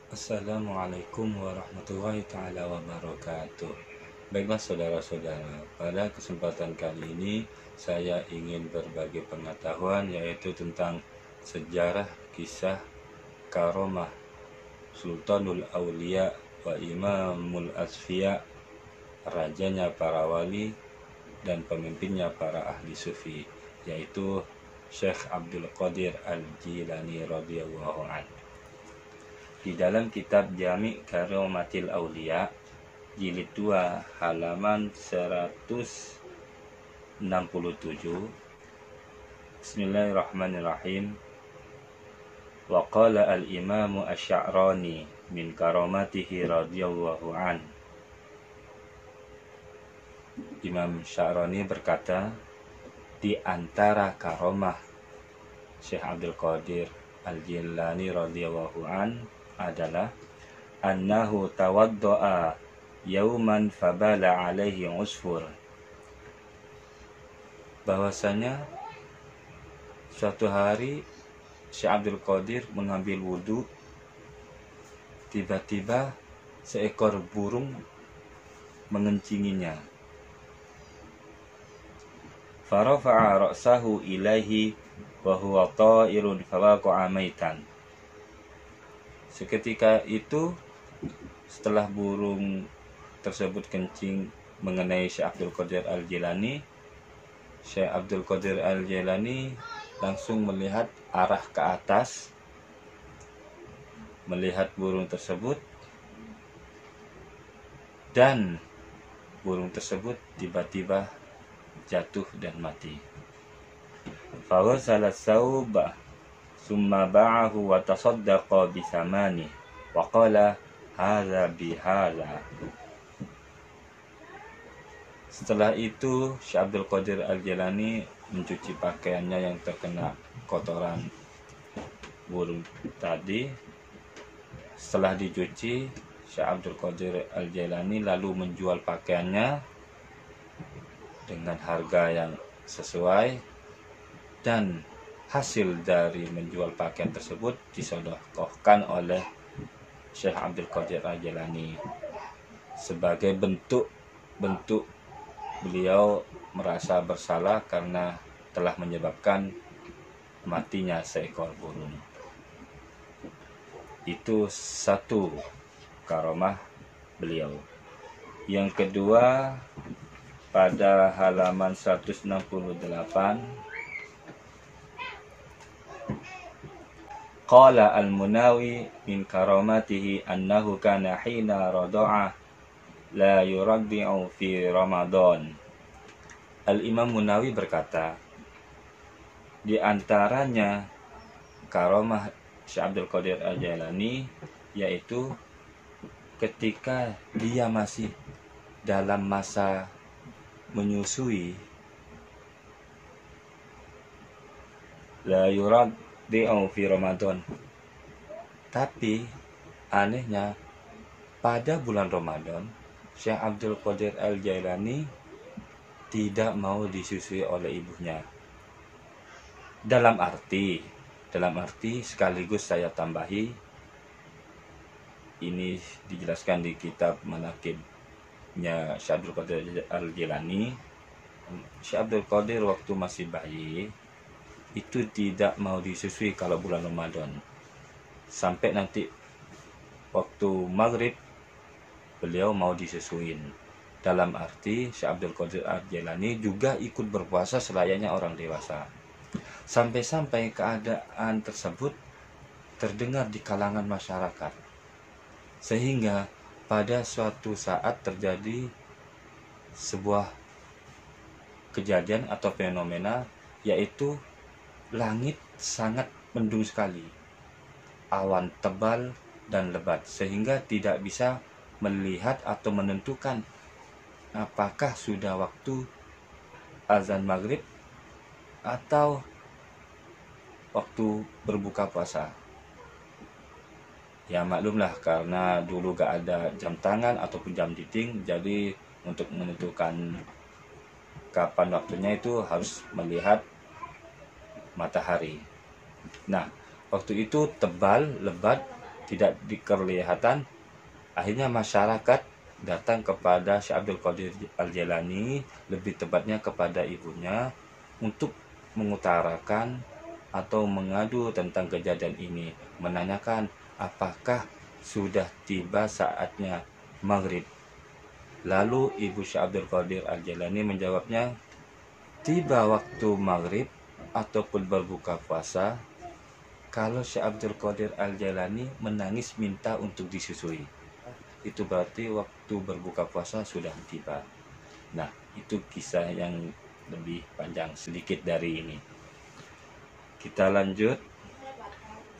Assalamualaikum warahmatullahi ta'ala wabarakatuh. Baiklah saudara-saudara, pada kesempatan kali ini saya ingin berbagi pengetahuan yaitu tentang sejarah kisah karomah Sultanul Aulia wa Imamul Asfiya, rajanya para wali dan pemimpinnya para ahli sufi, yaitu Syekh Abdul Qadir Al-Jilani radhiyallahu anhu. Di dalam kitab Jami' Karomatil Aulia jilid 2 halaman 167, Bismillahirrahmanirrahim. Wa qala al-imamu asy-Sya'rani min karomatihi radhiyallahu an. Imam Sya'rani berkata, di antara karomah Syekh Abdul Qadir Al-Jilani radhiyallahu an adalah annahu tawadda'a yauman fabala alaihi usfur, bahwasanya suatu hari Syekh Abdul Qadir mengambil wudhu, tiba-tiba seekor burung mengencinginya. Farafa'a ra'sahu ilaihi wa huwa ta'irun fawaqa'a maitan. Seketika itu, setelah burung tersebut kencing mengenai Syekh Abdul Qadir Al-Jilani, Syekh Abdul Qadir Al-Jilani langsung melihat arah ke atas, melihat burung tersebut, dan burung tersebut tiba-tiba jatuh dan mati. Faghasala thawba summa ba'ahu wa tasaddaqa bisamani wa qala hadza bihadza. Setelah itu Syekh Abdul Qadir Al-Jilani mencuci pakaiannya yang terkena kotoran burung tadi. Setelah dicuci, Syekh Abdul Qadir Al-Jilani lalu menjual pakaiannya dengan harga yang sesuai, dan hasil dari menjual pakaian tersebut disedekahkan oleh Syekh Abdul Qadir Al-Jilani sebagai bentuk beliau merasa bersalah karena telah menyebabkan matinya seekor burung. Itu satu karomah beliau. Yang kedua, pada halaman 168, qala al-Munawi min karamatihi annahu kana hina rada'a la yuraddi'u fi Ramadan. Al-Imam Munawi berkata, di antaranya karomah Syekh Abdul Qadir Al-Jilani yaitu ketika dia masih dalam masa menyusui, la yuraddi'u fi Ramadan. Tapi anehnya pada bulan Ramadan Syekh Abdul Qadir Al-Jilani tidak mau disusui oleh ibunya. Dalam arti sekaligus saya tambahi, ini dijelaskan di kitab Manaqibnya Syekh Abdul Qadir Al-Jilani. Syekh Abdul Qadir waktu masih bayi itu tidak mau disusui kalau bulan Ramadan. Sampai nanti waktu maghrib beliau mau disusuin. Dalam arti Syekh Abdul Qadir Al-Jilani juga ikut berpuasa selayaknya orang dewasa. Sampai-sampai keadaan tersebut terdengar di kalangan masyarakat, sehingga pada suatu saat terjadi sebuah kejadian atau fenomena, yaitu langit sangat mendung sekali, awan tebal dan lebat, sehingga tidak bisa melihat atau menentukan apakah sudah waktu azan maghrib atau waktu berbuka puasa. Ya maklumlah, karena dulu gak ada jam tangan ataupun jam dinding, jadi untuk menentukan kapan waktunya itu harus melihat matahari. Nah, waktu itu tebal, lebat, tidak dikelihatan, akhirnya masyarakat datang kepada Syekh Abdul Qadir Al-Jailani, lebih tepatnya kepada ibunya, untuk mengutarakan atau mengadu tentang kejadian ini, menanyakan apakah sudah tiba saatnya maghrib. Lalu ibu Syekh Abdul Qadir Al-Jailani menjawabnya, tiba waktu maghrib ataupun berbuka puasa kalau Syekh Abdul Qadir Al-Jailani menangis minta untuk disusui, itu berarti waktu berbuka puasa sudah tiba. Nah, itu kisah yang lebih panjang sedikit dari ini. Kita lanjut.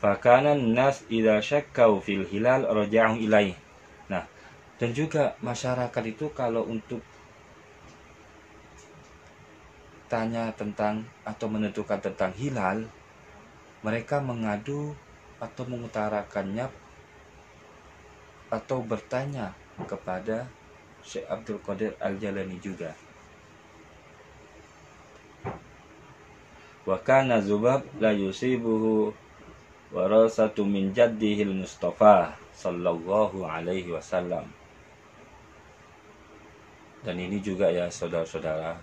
Fakanan nas idza syakkau fil hilal raja'u ilaih. Nah, dan juga masyarakat itu kalau untuk tanya tentang atau menentukan tentang hilal, mereka mengadu atau mengutarakannya atau bertanya kepada Syekh Abdul Qadir Al-Jailani juga. Wa kana Zubab la yusibuhu warasatu min jaddihil Mustafa sallallahu alaihi wasallam. Dan ini juga ya saudara-saudara,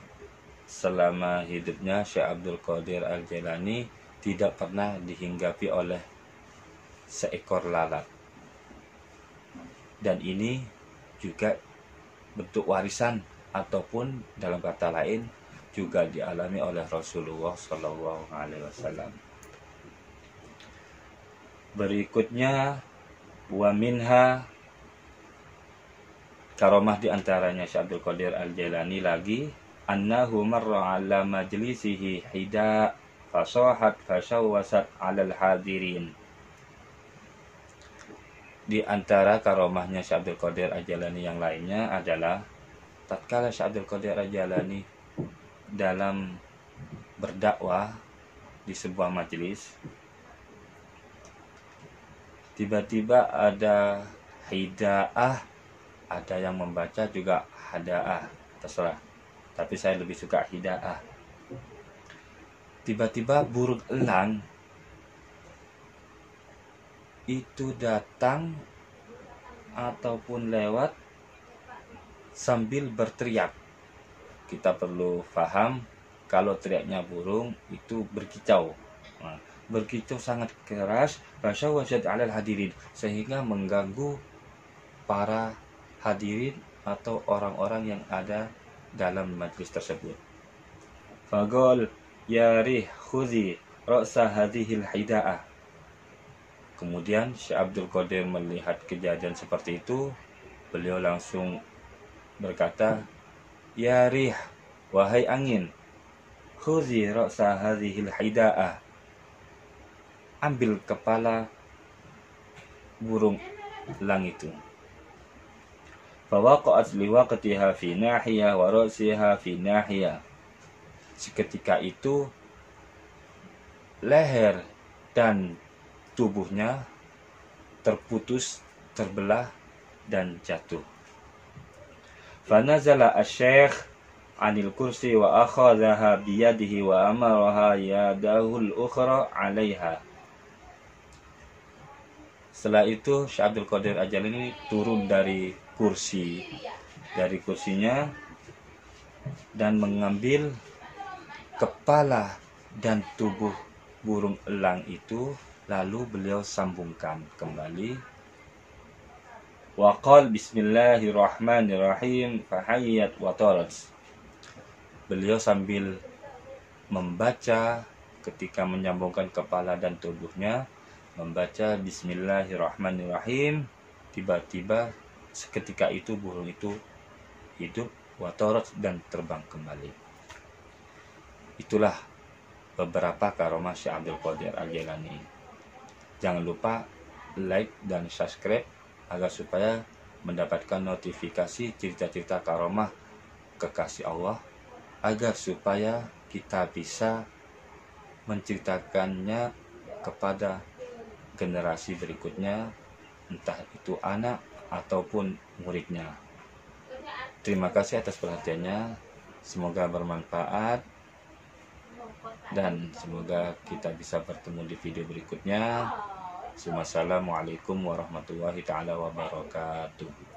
selama hidupnya Syekh Abdul Qadir Al-Jailani tidak pernah dihinggapi oleh seekor lalat. Dan ini juga bentuk warisan ataupun dalam kata lain juga dialami oleh Rasulullah Shallallahu Alaihi Wasallam. Berikutnya, wa minha karomah diantaranya Syekh Abdul Qadir Al-Jailani lagi, annahu marra ala majlisihi hida fasahat fashawwasat alal hadirin. Di antara karomahnya Syekh Abdul Qadir Al-Jailani yang lainnya adalah tatkala Syekh Abdul Qadir Al-Jailani dalam berdakwah di sebuah majelis, tiba-tiba ada hidaah, ada yang membaca juga hadaah, terserah, tapi saya lebih suka hidaah. Tiba-tiba burung elang itu datang ataupun lewat sambil berteriak. Kita perlu paham kalau teriaknya burung itu berkicau. Nah, berkicau sangat keras, fasyawwasat 'alal hadirin, sehingga mengganggu para hadirin atau orang-orang yang ada dalam majlis tersebut. Faqal ya rih khudhi ra'sa hadhil hidaah. Kemudian Syekh Abdul Qadir melihat kejadian seperti itu, beliau langsung berkata, ya rih, wahai angin, khudhi ra'sa hadhil hidaah, ambil kepala burung elang itu. Fawaqa'at liwaqtiha fi nahiyah wa ra'siha fi nahiyah. Seketika itu leher dan tubuhnya terputus, terbelah dan jatuh. Fanazala asy-syekh 'anil kursi wa akhadhaha biyadihi wa amaraha yadahul ukhra 'alaiha. Setelah itu Syekh Abdul Qadir Al-Jailani turun dari kursinya dan mengambil kepala dan tubuh burung elang itu, lalu beliau sambungkan kembali. Waqal bismillahirrahmanirrahim fahayyat wa tarat. Beliau sambil membaca ketika menyambungkan kepala dan tubuhnya, membaca bismillahirrahmanirrahim, tiba-tiba seketika itu burung itu hidup, wa tarat, dan terbang kembali. Itulah beberapa karomah Syekh Abdul Qadir Al-Jailani. Jangan lupa like dan subscribe agar supaya mendapatkan notifikasi cerita-cerita karomah kekasih Allah, agar supaya kita bisa menceritakannya kepada generasi berikutnya, entah itu anak ataupun muridnya. Terima kasih atas perhatiannya, semoga bermanfaat dan semoga kita bisa bertemu di video berikutnya. Wassalamualaikum warahmatullahi taala wabarakatuh.